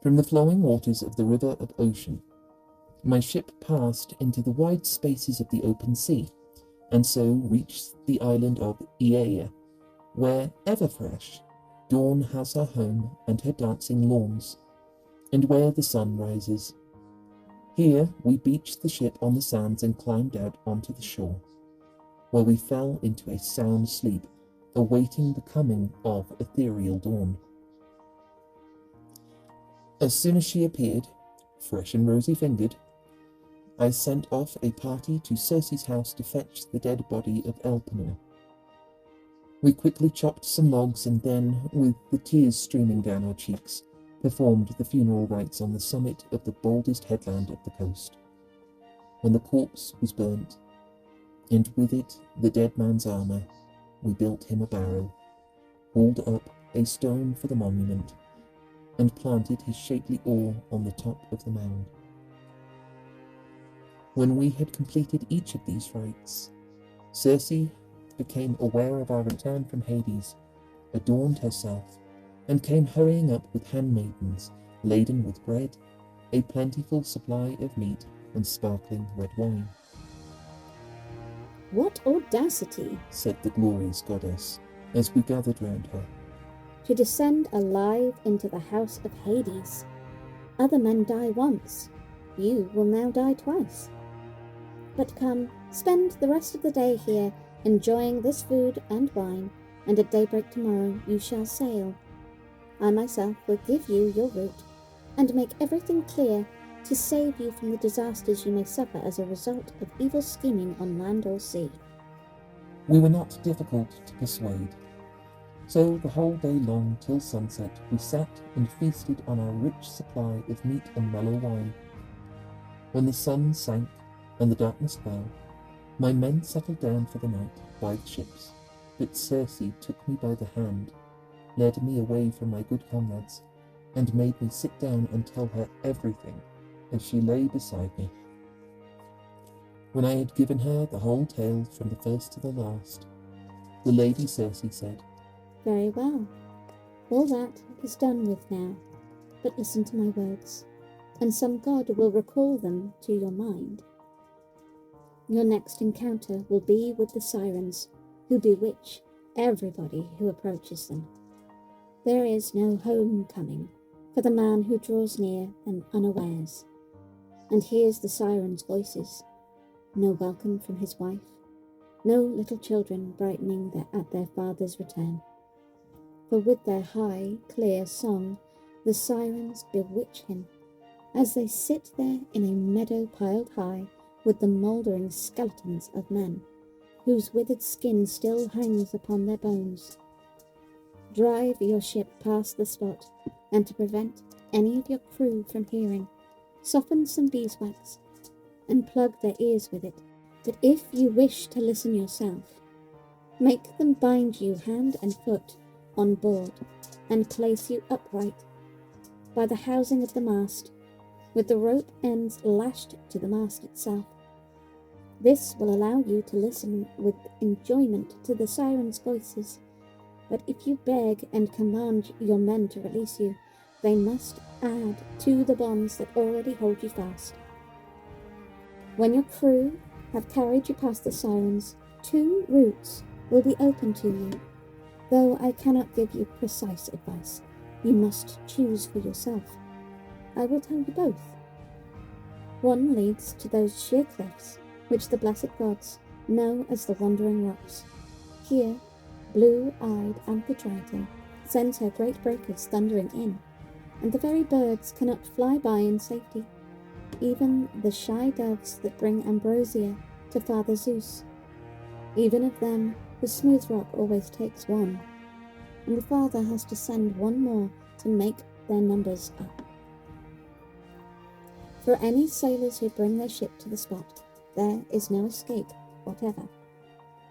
From the flowing waters of the river of ocean, my ship passed into the wide spaces of the open sea, and so reached the island of Iea, where, ever fresh, dawn has her home and her dancing lawns, and where the sun rises. Here we beached the ship on the sands and climbed out onto the shore, where we fell into a sound sleep, awaiting the coming of ethereal dawn. As soon as she appeared, fresh and rosy-fingered, I sent off a party to Circe's house to fetch the dead body of Elpenor. We quickly chopped some logs and then, with the tears streaming down our cheeks, performed the funeral rites on the summit of the boldest headland of the coast. When the corpse was burnt, and with it the dead man's armour, we built him a barrow, hauled up a stone for the monument, and planted his shapely oar on the top of the mound. When we had completed each of these rites, Circe became aware of our return from Hades, adorned herself, and came hurrying up with handmaidens laden with bread, a plentiful supply of meat, and sparkling red wine. "What audacity," said the glorious goddess, as we gathered round her, "to descend alive into the house of Hades. Other men die once, you will now die twice. But come, spend the rest of the day here, enjoying this food and wine, and at daybreak tomorrow you shall sail. I myself will give you your route, and make everything clear to save you from the disasters you may suffer as a result of evil scheming on land or sea." We were not difficult to persuade. So the whole day long till sunset we sat and feasted on our rich supply of meat and mellow wine. When the sun sank and the darkness fell, my men settled down for the night by the ships, but Circe took me by the hand, led me away from my good comrades, and made me sit down and tell her everything as she lay beside me. When I had given her the whole tale from the first to the last, the Lady Circe said, "Very well. All that is done with now, but listen to my words, and some god will recall them to your mind. Your next encounter will be with the Sirens, who bewitch everybody who approaches them. There is no homecoming for the man who draws near them unawares, and hears the Sirens' voices. No welcome from his wife, no little children brightening at their father's return. For with their high, clear song, the Sirens bewitch him, as they sit there in a meadow piled high with the mouldering skeletons of men, whose withered skin still hangs upon their bones. Drive your ship past the spot, and to prevent any of your crew from hearing, soften some beeswax, and plug their ears with it. But if you wish to listen yourself, make them bind you hand and foot on board, and place you upright by the housing of the mast, with the rope ends lashed to the mast itself. This will allow you to listen with enjoyment to the Sirens' voices, but if you beg and command your men to release you, they must add to the bonds that already hold you fast. When your crew have carried you past the Sirens, 2 routes will be open to you. Though I cannot give you precise advice, you must choose for yourself. I will tell you both. One leads to those sheer cliffs which the blessed gods know as the Wandering Rocks. Here, blue-eyed Amphitrite sends her great breakers thundering in, and the very birds cannot fly by in safety, even the shy doves that bring ambrosia to Father Zeus. Even of them, the smooth rock always takes one, and the Father has to send one more to make their numbers up. For any sailors who bring their ship to the spot, there is no escape whatever.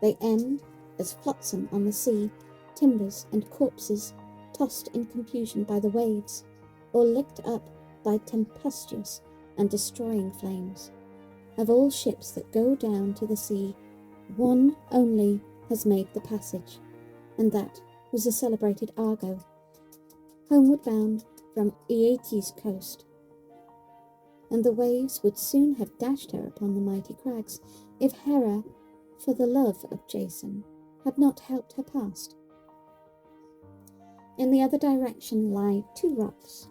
They end as flotsam on the sea, timbers and corpses tossed in confusion by the waves, or licked up by tempestuous and destroying flames. Of all ships that go down to the sea, one only has made the passage, and that was the celebrated Argo. Homeward bound, from Aeetes' coast, and the waves would soon have dashed her upon the mighty crags if Hera, for the love of Jason, had not helped her past. In the other direction lie 2 rocks,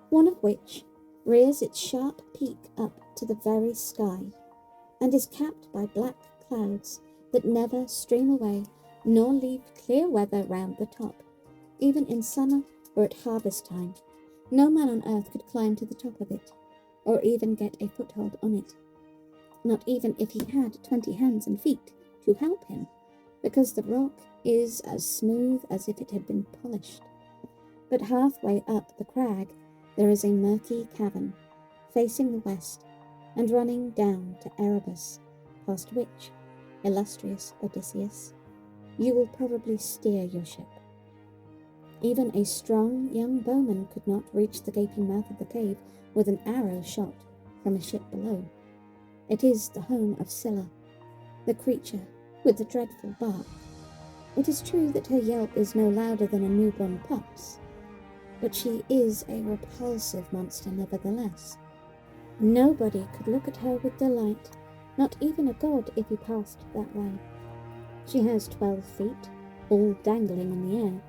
one of which rears its sharp peak up to the very sky, and is capped by black clouds that never stream away nor leave clear weather round the top. Even in summer or at harvest time, no man on earth could climb to the top of it, or even get a foothold on it, not even if he had 20 hands and feet to help him, because the rock is as smooth as if it had been polished. But halfway up the crag there is a murky cavern, facing the west, and running down to Erebus, past which, illustrious Odysseus, you will probably steer your ship. Even a strong young bowman could not reach the gaping mouth of the cave with an arrow shot from a ship below. It is the home of Scylla, the creature with the dreadful bark. It is true that her yelp is no louder than a newborn pup's, but she is a repulsive monster nevertheless. Nobody could look at her with delight, not even a god if he passed that way. She has 12 feet, all dangling in the air,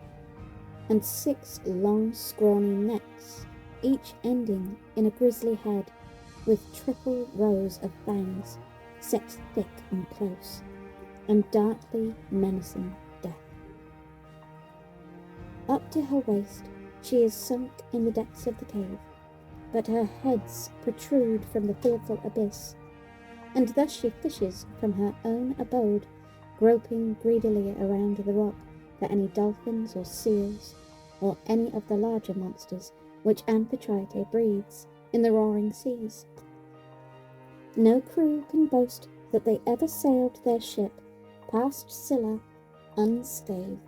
and 6 long scrawny necks, each ending in a grisly head with triple rows of fangs set thick and close, and darkly menacing death. Up to her waist she is sunk in the depths of the cave, but her heads protrude from the fearful abyss, and thus she fishes from her own abode, groping greedily around the rock for any dolphins or seals, or any of the larger monsters which Amphitrite breeds in the roaring seas. No crew can boast that they ever sailed their ship past Scylla unscathed,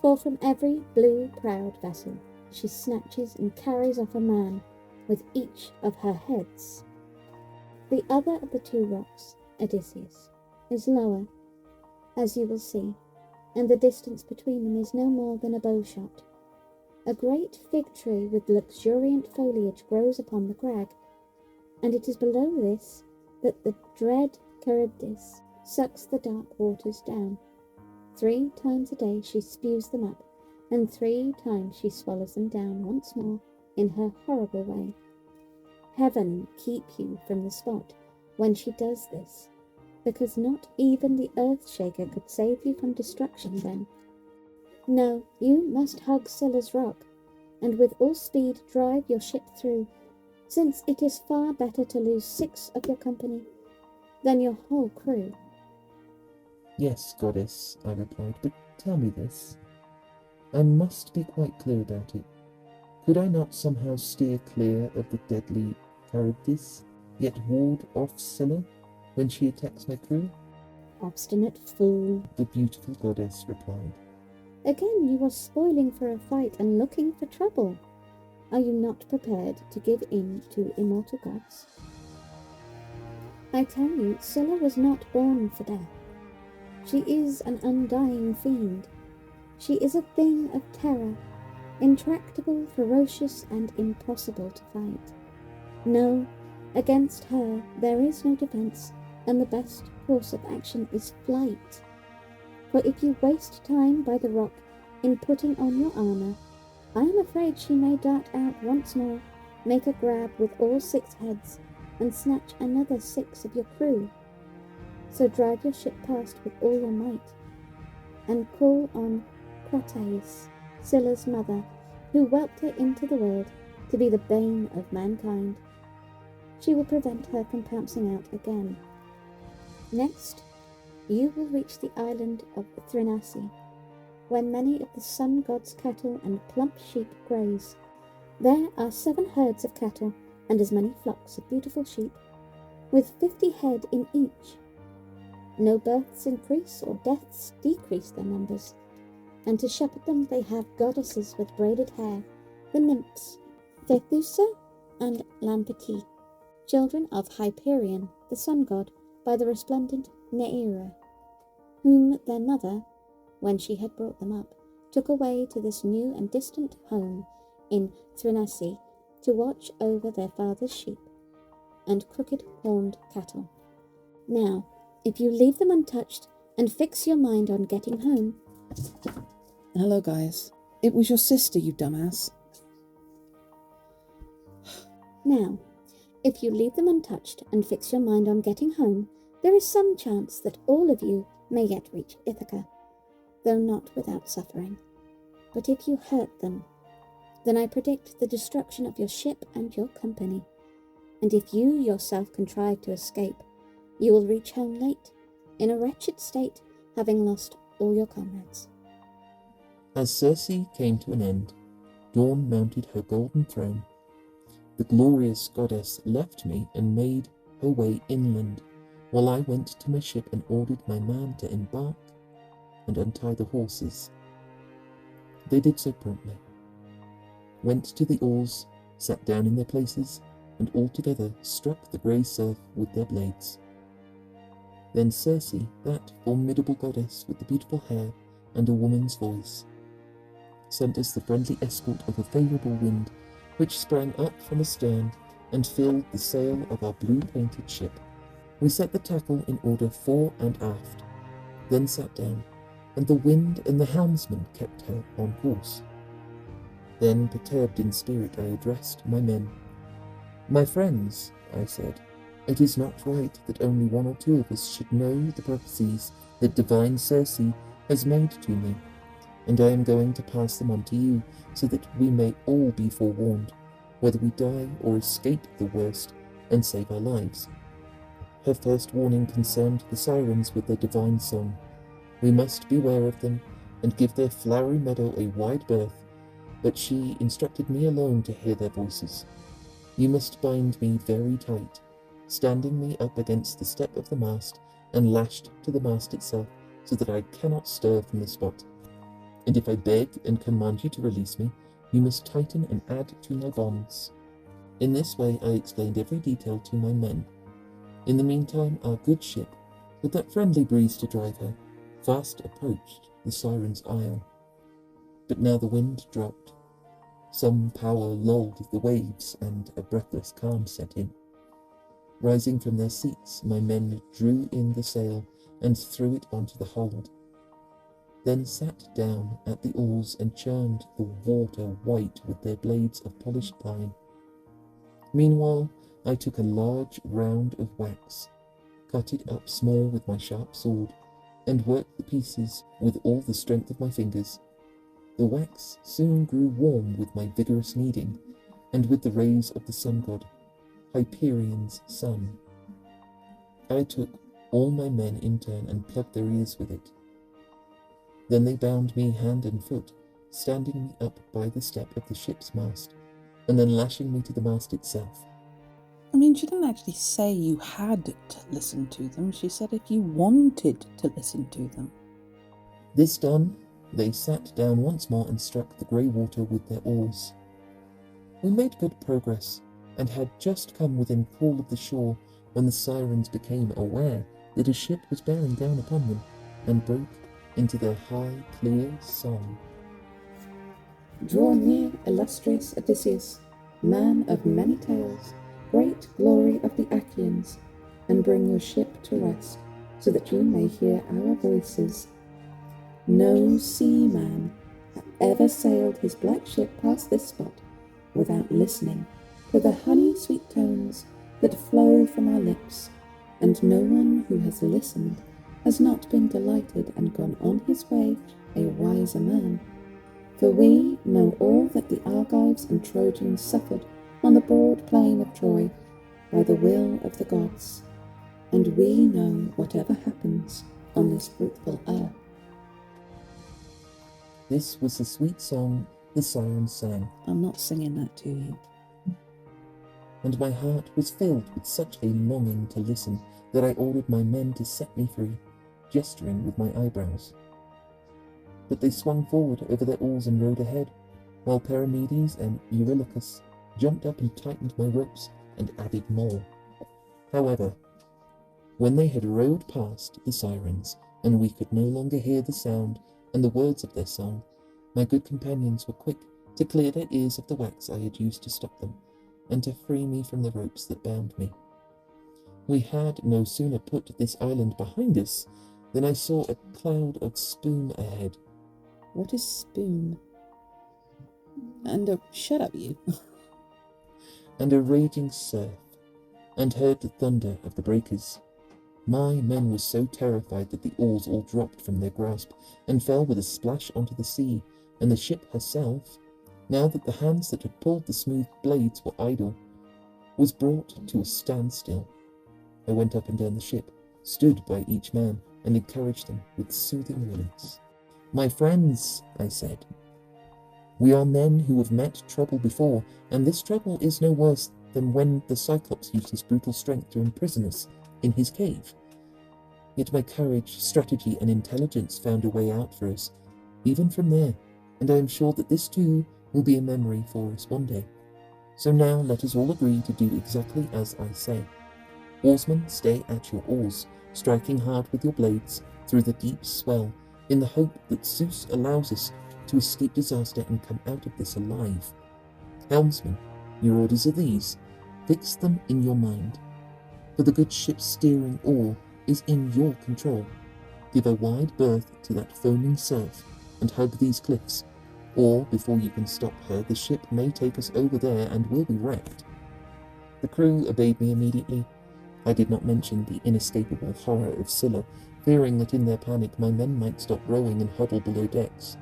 for from every blue-prowed vessel she snatches and carries off a man with each of her heads. The other of the 2 rocks, Odysseus, is lower, as you will see, and the distance between them is no more than a bowshot. A great fig tree with luxuriant foliage grows upon the crag, and it is below this that the dread Charybdis sucks the dark waters down. 3 times a day she spews them up, and 3 times she swallows them down once more in her horrible way. Heaven keep you from the spot when she does this, because not even the Earthshaker could save you from destruction then. No, you must hug Scylla's rock, and with all speed drive your ship through, since it is far better to lose 6 of your company than your whole crew. Yes, goddess, I replied, but tell me this. I must be quite clear about it. Could I not somehow steer clear of the deadly Charybdis, yet ward off Scylla when she attacks my crew? Obstinate fool, The beautiful goddess replied. again you are spoiling for a fight and looking for trouble. Are you not prepared to give in to immortal gods? I tell you, Scylla was not born for death. She is an undying fiend. She is a thing of terror, intractable, ferocious, and impossible to fight. No, against her there is no defence, and the best course of action is flight. For if you waste time by the rock in putting on your armour, I am afraid she may dart out once more, make a grab with all 6 heads, and snatch another 6 of your crew. So drive your ship past with all your might, and call on Crates, Scylla's mother, who whelped her into the world to be the bane of mankind. She will prevent her from pouncing out again. Next, you will reach the island of Thrinace, where many of the sun god's cattle and plump sheep graze. There are 7 herds of cattle and as many flocks of beautiful sheep, with 50 head in each. No births increase or deaths decrease their numbers, and to shepherd them they have goddesses with braided hair, the nymphs Phaethusa and Lampetie, children of Hyperion, the sun god, by the resplendent Neaera, whom their mother, when she had brought them up, took away to this new and distant home in Thrinace to watch over their father's sheep and crooked-horned cattle. Now, if you leave them untouched and fix your mind on getting home... Hello, guys. It was your sister, you dumbass. Now, if you leave them untouched and fix your mind on getting home, there is some chance that all of you may yet reach Ithaca, though not without suffering. But if you hurt them, then I predict the destruction of your ship and your company. And if you yourself contrive to escape, you will reach home late, in a wretched state, having lost all your comrades. As Circe came to an end, Dawn mounted her golden throne. The glorious goddess left me and made her way inland, while I went to my ship and ordered my man to embark and untie the horses. They did so promptly, went to the oars, sat down in their places, and all together struck the grey surf with their blades. Then Circe, that formidable goddess with the beautiful hair and a woman's voice, sent us the friendly escort of a favourable wind, which sprang up from astern and filled the sail of our blue-painted ship. We set the tackle in order fore and aft, then sat down, and the wind and the helmsman kept her on course. Then, perturbed in spirit, I addressed my men. "My friends," I said, "it is not right that only one or two of us should know the prophecies that divine Circe has made to me, and I am going to pass them on to you, so that we may all be forewarned, whether we die or escape the worst and save our lives." Her first warning concerned the Sirens with their divine song. We must beware of them and give their flowery meadow a wide berth, but she instructed me alone to hear their voices. "You must bind me very tight, standing me up against the step of the mast and lashed to the mast itself, so that I cannot stir from the spot. And if I beg and command you to release me, you must tighten and add to my bonds." In this way I explained every detail to my men. In the meantime, our good ship, with that friendly breeze to drive her, fast approached the Sirens' isle. But now the wind dropped. Some power lulled the waves, and a breathless calm set in. Rising from their seats, my men drew in the sail and threw it onto the hold, then sat down at the oars and churned the water white with their blades of polished pine. Meanwhile, I took a large round of wax, cut it up small with my sharp sword, and worked the pieces with all the strength of my fingers. The wax soon grew warm with my vigorous kneading, and with the rays of the sun god, Hyperion's son. I took all my men in turn and plugged their ears with it. Then they bound me hand and foot, standing me up by the step of the ship's mast, and then lashing me to the mast itself. I mean, she didn't actually say you had to listen to them. She said if you wanted to listen to them. This done, they sat down once more and struck the grey water with their oars. We made good progress, and had just come within call of the shore when the Sirens became aware that a ship was bearing down upon them, and broke into their high, clear song. Draw near, illustrious Odysseus, man of many tales, great glory of the Achaeans, and bring your ship to rest, so that you may hear our voices. No seaman hath ever sailed his black ship past this spot without listening to the honey-sweet tones that flow from our lips, and no one who has listened has not been delighted and gone on his way a wiser man. For we know all that the Argives and Trojans suffered on the broad plain of Troy by the will of the gods, and we know whatever happens on this fruitful earth. This was the sweet song the Sirens sang, I'm not singing that to you. and my heart was filled with such a longing to listen that I ordered my men to set me free, gesturing with my eyebrows. But they swung forward over their oars and rowed ahead, while Perimedes and Eurylochus jumped up and tightened my ropes and added more. However, when they had rowed past the Sirens, and we could no longer hear the sound and the words of their song, my good companions were quick to clear their ears of the wax I had used to stop them, and to free me from the ropes that bound me. We had no sooner put this island behind us than I saw a cloud of spume ahead. What is spume? And shut up, you. And a raging surf, and heard the thunder of the breakers. My men were so terrified that the oars all dropped from their grasp and fell with a splash onto the sea, and the ship herself, now that the hands that had pulled the smooth blades were idle, was brought to a standstill. I went up and down the ship, stood by each man, and encouraged them with soothing words. "My friends," I said, "we are men who have met trouble before, and this trouble is no worse than when the Cyclops used his brutal strength to imprison us in his cave. Yet my courage, strategy, and intelligence found a way out for us, even from there, and I am sure that this too will be a memory for us one day. So now let us all agree to do exactly as I say. Oarsmen, stay at your oars, striking hard with your blades through the deep swell, in the hope that Zeus allows us to escape disaster and come out of this alive. Helmsman, your orders are these. Fix them in your mind. For the good ship's steering oar is in your control. Give a wide berth to that foaming surf and hug these cliffs, or before you can stop her, the ship may take us over there and we'll be wrecked." The crew obeyed me immediately. I did not mention the inescapable horror of Scylla, fearing that in their panic my men might stop rowing and huddle below decks.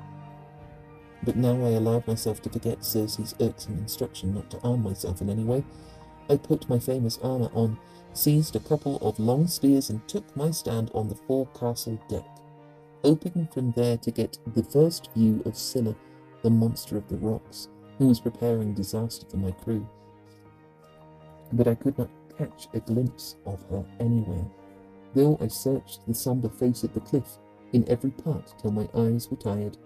But now I allowed myself to forget Circe's irksome instruction not to arm myself in any way. I put my famous armour on, seized a couple of long spears, and took my stand on the forecastle deck, hoping from there to get the first view of Scylla, the monster of the rocks, who was preparing disaster for my crew. But I could not catch a glimpse of her anywhere, though I searched the sombre face of the cliff in every part till my eyes were tired.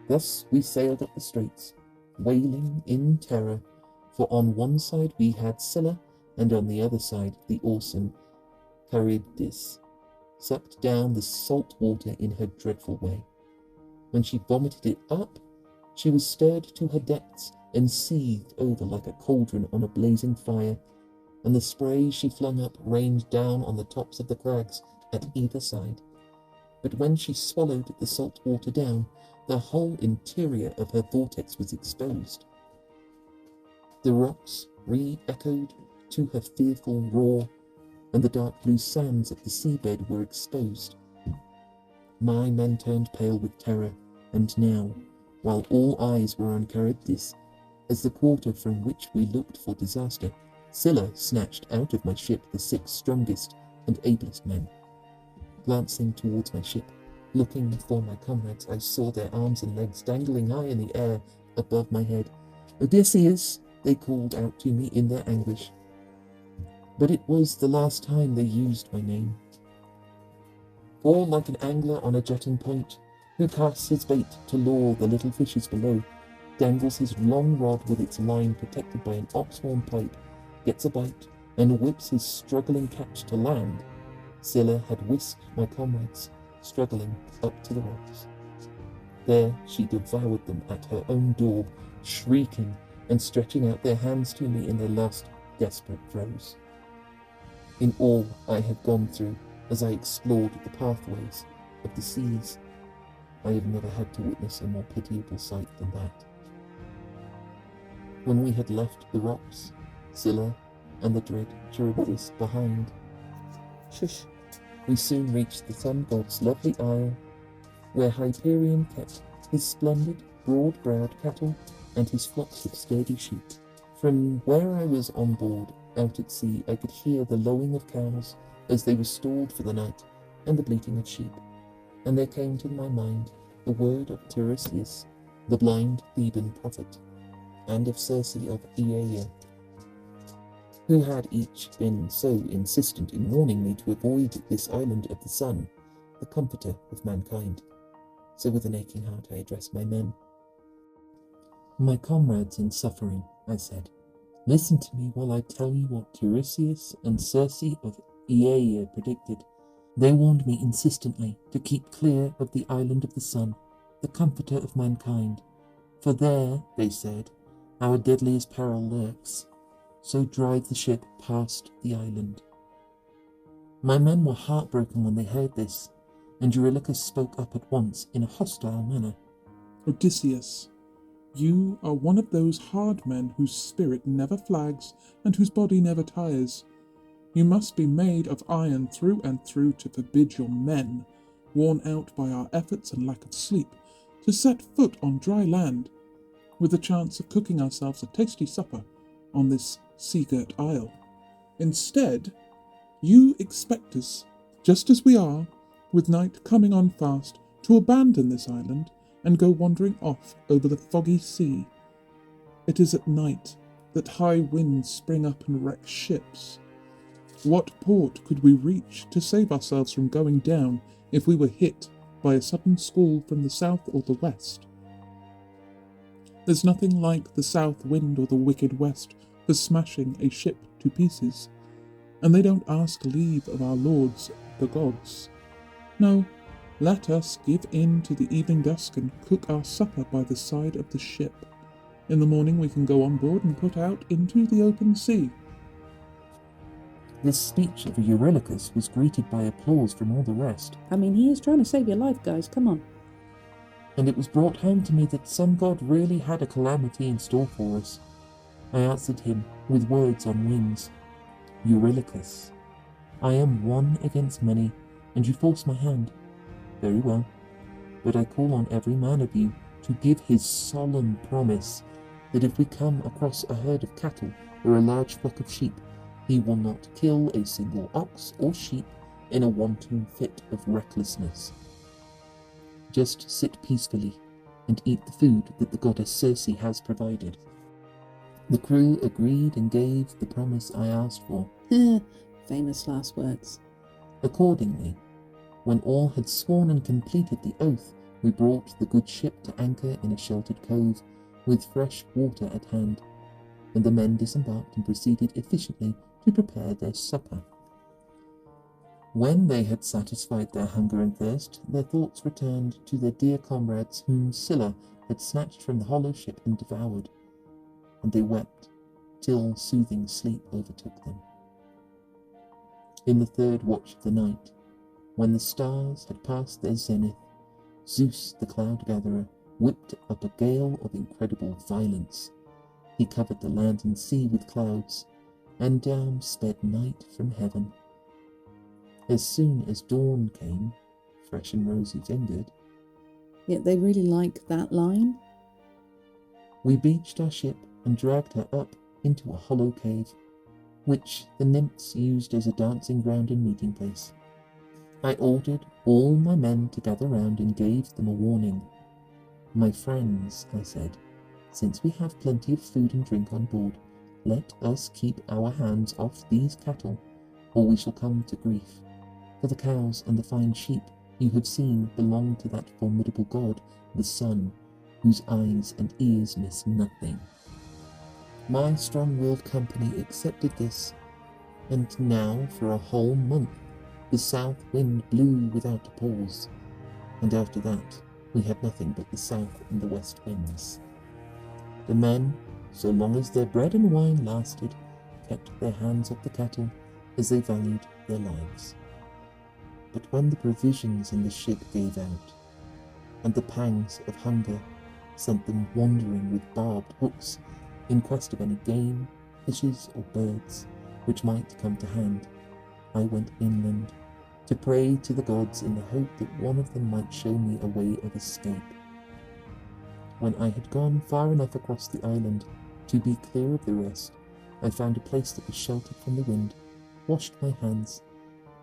Thus we sailed up the straits, wailing in terror, for on one side we had Scylla, and on the other side the awesome Charybdis, sucked down the salt water in her dreadful way. When she vomited it up, she was stirred to her depths and seethed over like a cauldron on a blazing fire, and the spray she flung up rained down on the tops of the crags at either side. But when she swallowed the salt water down, the whole interior of her vortex was exposed. The rocks re-echoed to her fearful roar, and the dark blue sands of the seabed were exposed. My men turned pale with terror, and now, while all eyes were on Charybdis, as the quarter from which we looked for disaster, Scylla snatched out of my ship the 6 strongest and ablest men. Glancing towards my ship, looking for my comrades, I saw their arms and legs dangling high in the air above my head. "Odysseus!" they called out to me in their anguish. But it was the last time they used my name. For like an angler on a jutting point, who casts his bait to lure the little fishes below, dangles his long rod with its line protected by an ox-horn pipe, gets a bite, and whips his struggling catch to land, Scylla had whisked my comrades, struggling up to the rocks. There she devoured them at her own door, shrieking and stretching out their hands to me in their last desperate throes. In all I have gone through as I explored the pathways of the seas, I have never had to witness a more pitiable sight than that. When we had left the rocks, Scylla and the dread Charybdis behind, Shush. we soon reached the sun god's lovely isle, where Hyperion kept his splendid, broad-browed cattle and his flocks of sturdy sheep. From where I was on board, out at sea, I could hear the lowing of cows as they were stalled for the night, and the bleating of sheep. And there came to my mind the word of Tiresias, the blind Theban prophet, and of Circe of Rieu, who had each been so insistent in warning me to avoid this island of the sun, the comforter of mankind. So with an aching heart I addressed my men. "My comrades in suffering," I said, "listen to me while I tell you what Tiresias and Circe of Rieu predicted. They warned me insistently to keep clear of the island of the sun, the comforter of mankind, For there, they said, our deadliest peril lurks, so drive the ship past the island. My men were heartbroken when they heard this, and Eurylochus spoke up at once in a hostile manner. Odysseus, you are one of those hard men whose spirit never flags and whose body never tires. You must be made of iron through and through to forbid your men, worn out by our efforts and lack of sleep, to set foot on dry land, with the chance of cooking ourselves a tasty supper on this sea-girt isle. Instead, you expect us, just as we are, with night coming on fast, to abandon this island and go wandering off over the foggy sea. It is at night that high winds spring up and wreck ships. What port could we reach to save ourselves from going down if we were hit by a sudden squall from the south or the west? There's nothing like the south wind or the wicked west for smashing a ship to pieces, and they don't ask leave of our lords, the gods. No, let us give in to the evening dusk and cook our supper by the side of the ship. In the morning we can go on board and put out into the open sea. This speech of Eurylochus was greeted by applause from all the rest. I mean, he is trying to save your life, guys, come on. And it was brought home to me that some god really had a calamity in store for us. I answered him with words on wings. Eurylochus, I am one against many, and you force my hand. Very well, but I call on every man of you to give his solemn promise that if we come across a herd of cattle or a large flock of sheep, he will not kill a single ox or sheep in a wanton fit of recklessness. Just sit peacefully and eat the food that the goddess Circe has provided. The crew agreed and gave the promise I asked for. Famous last words. Accordingly, when all had sworn and completed the oath, we brought the good ship to anchor in a sheltered cove with fresh water at hand, and the men disembarked and proceeded efficiently to prepare their supper. When they had satisfied their hunger and thirst, their thoughts returned to their dear comrades whom Scylla had snatched from the hollow ship and devoured, and they wept till soothing sleep overtook them. In the third watch of the night, when the stars had passed their zenith, Zeus the cloud-gatherer whipped up a gale of incredible violence. He covered the land and sea with clouds, and down sped night from heaven. As soon as dawn came, fresh and rosy-fingered, Yet they really like that line. we beached our ship and dragged her up into a hollow cave, which the nymphs used as a dancing ground and meeting place. I ordered all my men to gather round and gave them a warning. My friends, I said, since we have plenty of food and drink on board, let us keep our hands off these cattle, or we shall come to grief. For the cows and the fine sheep you have seen belong to that formidable god, the sun, whose eyes and ears miss nothing. My strong-willed company accepted this, and now for a whole month the south wind blew without a pause, and after that we had nothing but the south and the west winds. The men, so long as their bread and wine lasted, kept their hands off the cattle as they valued their lives. But when the provisions in the ship gave out, and the pangs of hunger sent them wandering with barbed hooks in quest of any game, fishes or birds which might come to hand, I went inland to pray to the gods in the hope that one of them might show me a way of escape. When I had gone far enough across the island to be clear of the rest, I found a place that was sheltered from the wind, washed my hands,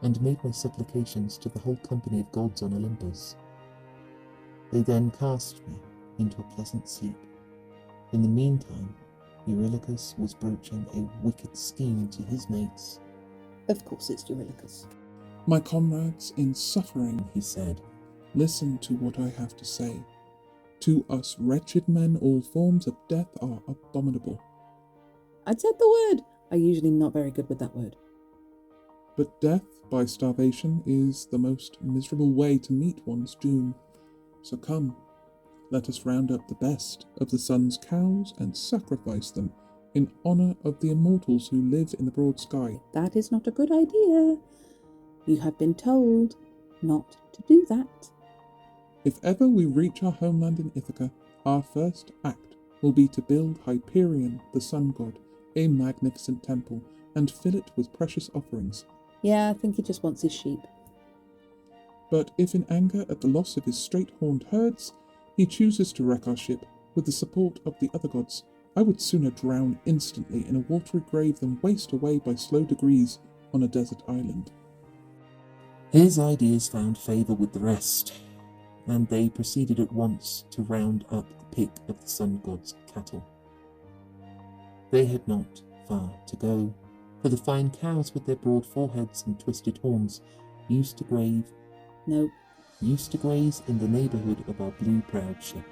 and made my supplications to the whole company of gods on Olympus. They then cast me into a pleasant sleep. In the meantime, Eurylochus was broaching a wicked scheme to his mates. Of course it's Eurylochus. My comrades in suffering, He said, listen to what I have to say. To us wretched men, all forms of death are abominable. I'd said the word. I'm usually not very good with that word. But death by starvation is the most miserable way to meet one's doom. So come, Let us round up the best of the sun's cows and sacrifice them in honour of the immortals who live in the broad sky. That is not a good idea. You have been told not to do that. If ever we reach our homeland in Ithaca, our first act will be to build Hyperion, the sun god, a magnificent temple, and fill it with precious offerings. Yeah, I think he just wants his sheep. But if in anger at the loss of his straight-horned herds, he chooses to wreck our ship with the support of the other gods, I would sooner drown instantly in a watery grave than waste away by slow degrees on a desert island. His ideas found favour with the rest, and they proceeded at once to round up the pick of the sun god's cattle. They had not far to go, for the fine cows with their broad foreheads and twisted horns used to graze in the neighbourhood of our blue-prowed ship.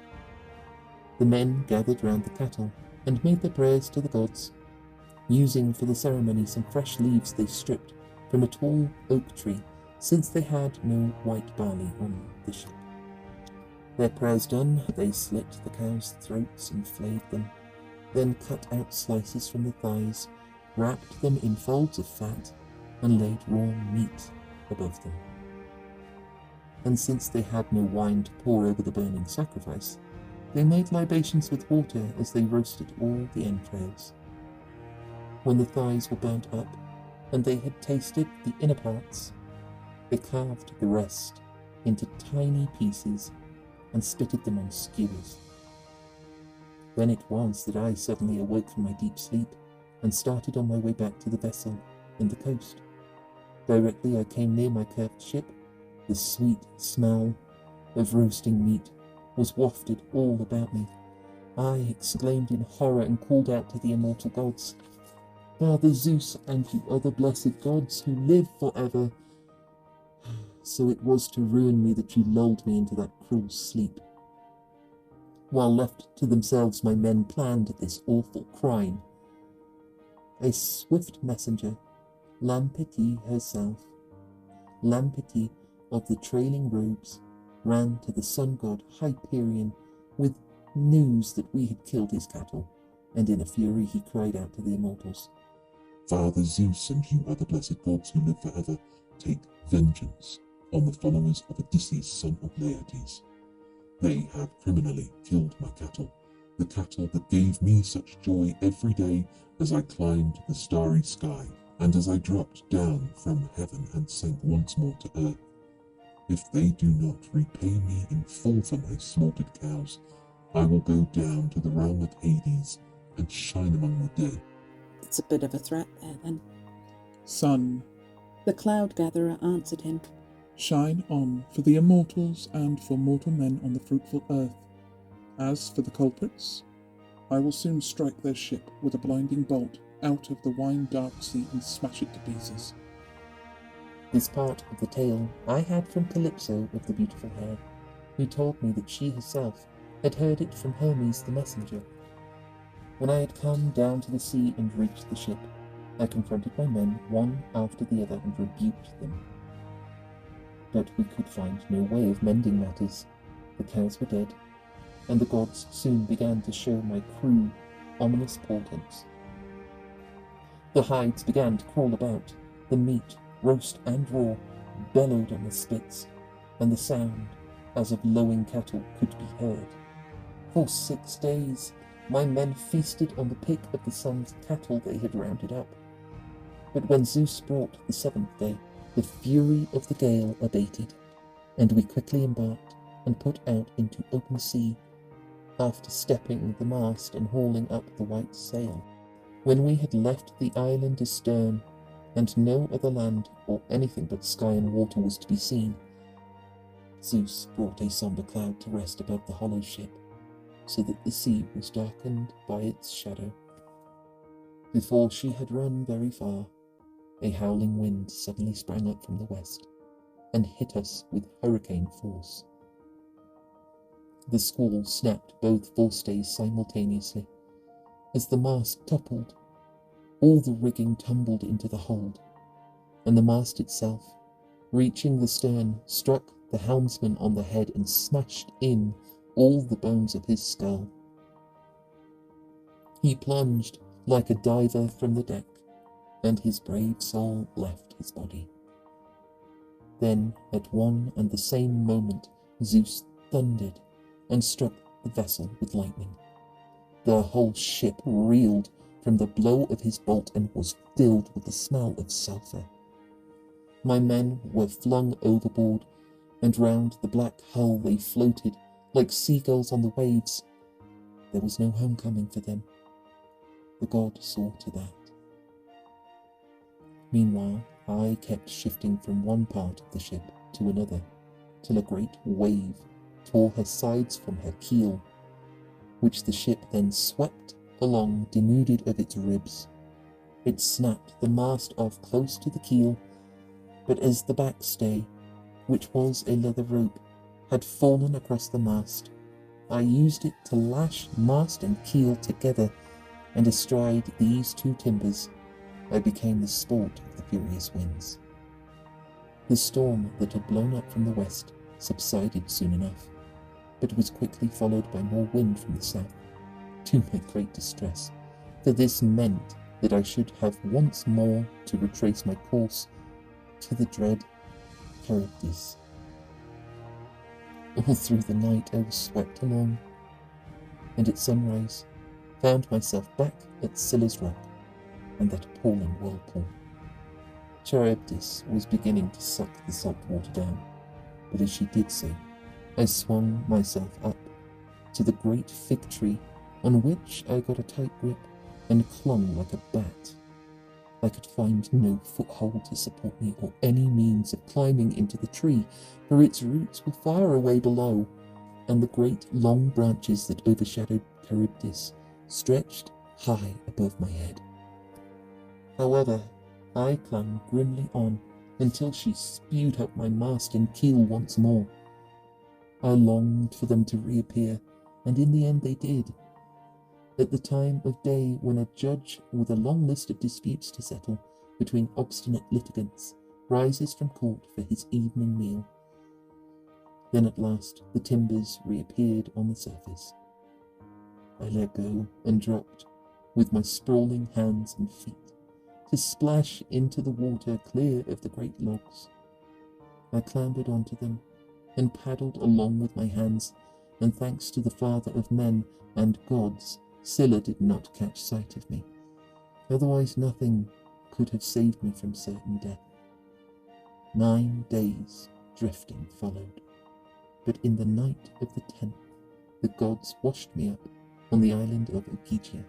The men gathered round the cattle and made their prayers to the gods, using for the ceremony some fresh leaves they stripped from a tall oak tree, since they had no white barley on the ship. Their prayers done, they slit the cows' throats and flayed them, then cut out slices from the thighs, wrapped them in folds of fat, and laid raw meat above them. And since they had no wine to pour over the burning sacrifice, they made libations with water as they roasted all the entrails. When the thighs were burnt up, and they had tasted the inner parts, they carved the rest into tiny pieces and spitted them on skewers. Then it was that I suddenly awoke from my deep sleep and started on my way back to the vessel and the coast. Directly I came near my curved ship, the sweet smell of roasting meat was wafted all about me. I exclaimed in horror and called out to the immortal gods, "Father Zeus and you other blessed gods who live forever, so it was to ruin me that you lulled me into that cruel sleep." While left to themselves, my men planned this awful crime. A swift messenger, Lampetie herself, Lampetie of the trailing robes, ran to the sun god Hyperion with news that we had killed his cattle, and in a fury he cried out to the immortals, "Father Zeus and you other blessed gods who live forever, take vengeance on the followers of Odysseus, son of Laertes. They have criminally killed my cattle, the cattle that gave me such joy every day as I climbed the starry sky and as I dropped down from heaven and sank once more to earth. If they do not repay me in full for my slaughtered cows, I will go down to the realm of Hades and shine among the dead." It's a bit of a threat there, then. Sun, The cloud gatherer answered him. shine on for the immortals and for mortal men on the fruitful earth. As for the culprits, I will soon strike their ship with a blinding bolt out of the wine-dark sea and smash it to pieces. This part of the tale I had from Calypso of the beautiful hair, who told me that she herself had heard it from Hermes the messenger. When I had come down to the sea and reached the ship, I confronted my men one after the other and rebuked them. But we could find no way of mending matters. The cows were dead, and the gods soon began to show my crew ominous portents. The hides began to crawl about, the meat, roast and raw, bellowed on the spits, and the sound, as of lowing cattle, could be heard. For 6 days, my men feasted on the pick of the sun's cattle they had rounded up. But when Zeus brought the 7th day, the fury of the gale abated, and we quickly embarked and put out into open sea, after stepping the mast and hauling up the white sail. When we had left the island astern, and no other land or anything but sky and water was to be seen, Zeus brought a sombre cloud to rest above the hollow ship, so that the sea was darkened by its shadow. Before she had run very far, a howling wind suddenly sprang up from the west, and hit us with hurricane force. The squall snapped both forestays simultaneously. As the mast toppled, all the rigging tumbled into the hold, and the mast itself, reaching the stern, struck the helmsman on the head and smashed in all the bones of his skull. He plunged like a diver from the deck, and his brave soul left his body. Then, at one and the same moment, Zeus thundered and struck the vessel with lightning. The whole ship reeled from the blow of his bolt and was filled with the smell of sulphur. My men were flung overboard, and round the black hull they floated like seagulls on the waves. There was no homecoming for them. The god saw to that. Meanwhile, I kept shifting from one part of the ship to another, till a great wave tore her sides from her keel, which the ship then swept along denuded of its ribs. It snapped the mast off close to the keel, but as the backstay, which was a leather rope, had fallen across the mast, I used it to lash mast and keel together, and astride these two timbers, I became the sport of the furious winds. The storm that had blown up from the west subsided soon enough, but was quickly followed by more wind from the south, to my great distress, for this meant that I should have once more to retrace my course to the dread Charybdis. All through the night I was swept along, and at sunrise found myself back at Scylla's rock and that appalling whirlpool. Charybdis was beginning to suck the salt water down, but as she did so, I swung myself up to the great fig tree on which I got a tight grip and clung like a bat. I could find no foothold to support me or any means of climbing into the tree, for its roots were far away below, and the great long branches that overshadowed Charybdis stretched high above my head. However, I clung grimly on until she spewed up my mast and keel once more. I longed for them to reappear, and in the end they did. At the time of day when a judge with a long list of disputes to settle between obstinate litigants rises from court for his evening meal. Then at last the timbers reappeared on the surface. I let go and dropped, with my sprawling hands and feet, to splash into the water clear of the great logs. I clambered onto them and paddled along with my hands, and thanks to the father of men and gods, Scylla did not catch sight of me. Otherwise nothing could have saved me from certain death. 9 days drifting followed, but in the night of the 10th, the gods washed me up on the island of Ogygia,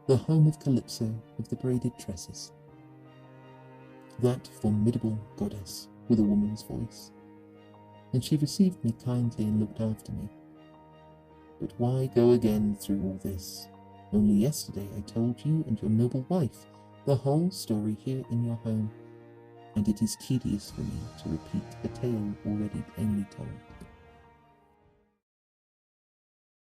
the home of Calypso of the braided tresses, that formidable goddess with a woman's voice, and she received me kindly and looked after me. But why go again through all this? Only yesterday I told you and your noble wife the whole story here in your home, and it is tedious for me to repeat a tale already plainly told.